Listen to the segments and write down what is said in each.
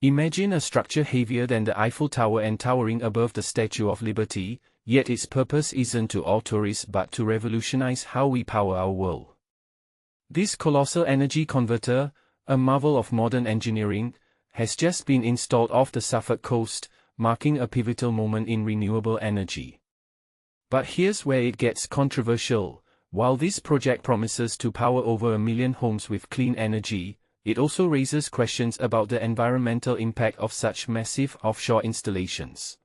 Imagine a structure heavier than the Eiffel Tower and towering above the Statue of Liberty, yet its purpose isn't to awe tourists but to revolutionize how we power our world. This colossal energy converter, a marvel of modern engineering, has just been installed off the Suffolk coast, marking a pivotal moment in renewable energy. But here's where it gets controversial. While this project promises to power over 1 million homes with clean energy, it also raises questions about the environmental impact of such massive offshore installations.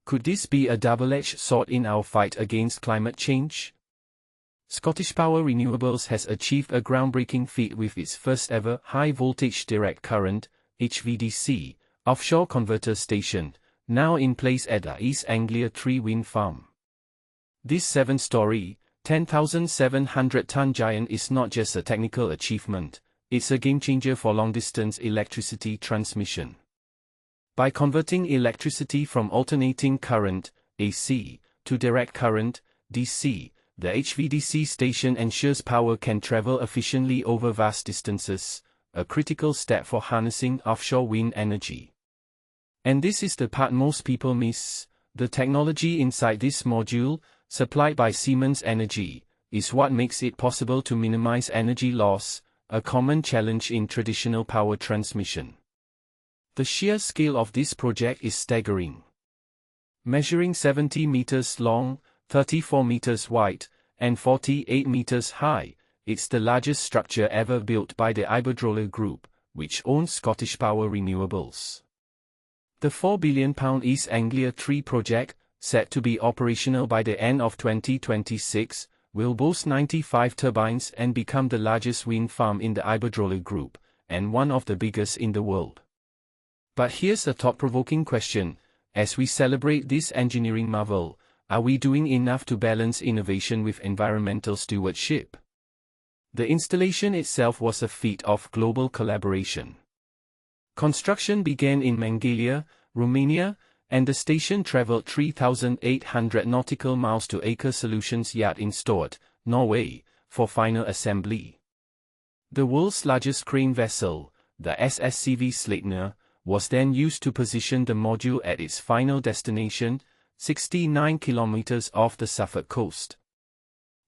Could this be a double-edged sword in our fight against climate change? ScottishPower Renewables has achieved a groundbreaking feat with its first-ever high-voltage direct current (HVDC) offshore converter station, now in place at the East Anglia THREE wind farm. This 7-story, 10,700-ton giant is not just a technical achievement, it's a game-changer for long-distance electricity transmission. By converting electricity from alternating current, AC, to direct current, DC, the HVDC station ensures power can travel efficiently over vast distances, a critical step for harnessing offshore wind energy. And this is the part most people miss. The technology inside this module, supplied by Siemens Energy, is what makes it possible to minimize energy loss, a common challenge in traditional power transmission. The sheer scale of this project is staggering. Measuring 70 meters long, 34 meters wide, and 48 meters high, it's the largest structure ever built by the Iberdrola Group, which owns ScottishPower Renewables. The £4 billion East Anglia THREE project, set to be operational by the end of 2026, will boast 95 turbines and become the largest wind farm in the Iberdrola Group, and one of the biggest in the world. But here's a thought-provoking question: as we celebrate this engineering marvel, are we doing enough to balance innovation with environmental stewardship? The installation itself was a feat of global collaboration. Construction began in Mangalia, Romania, and the station traveled 3,800 nautical miles to Aker Solutions yard in Stord, Norway, for final assembly. The world's largest crane vessel, the SSCV Sleipner, was then used to position the module at its final destination, 69 kilometers off the Suffolk coast.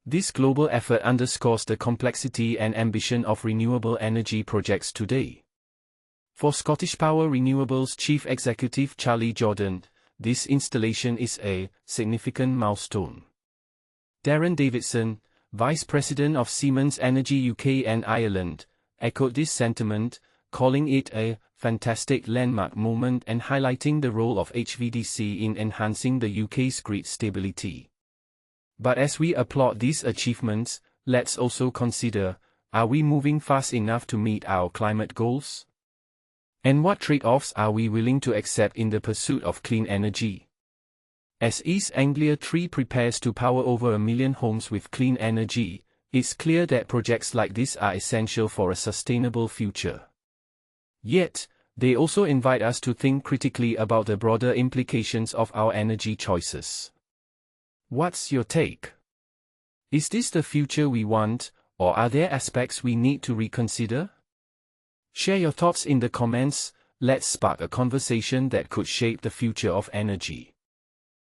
This global effort underscores the complexity and ambition of renewable energy projects today. For ScottishPower Renewables Chief Executive Charlie Jordan, this installation is a significant milestone. Darren Davidson, Vice President of Siemens Energy UK and Ireland, echoed this sentiment, calling it a fantastic landmark moment and highlighting the role of HVDC in enhancing the UK's grid stability. But as we applaud these achievements, let's also consider, are we moving fast enough to meet our climate goals? And what trade-offs are we willing to accept in the pursuit of clean energy? As East Anglia THREE prepares to power over 1 million homes with clean energy, it's clear that projects like this are essential for a sustainable future. Yet, they also invite us to think critically about the broader implications of our energy choices. What's your take? Is this the future we want, or are there aspects we need to reconsider? Share your thoughts in the comments. Let's spark a conversation that could shape the future of energy.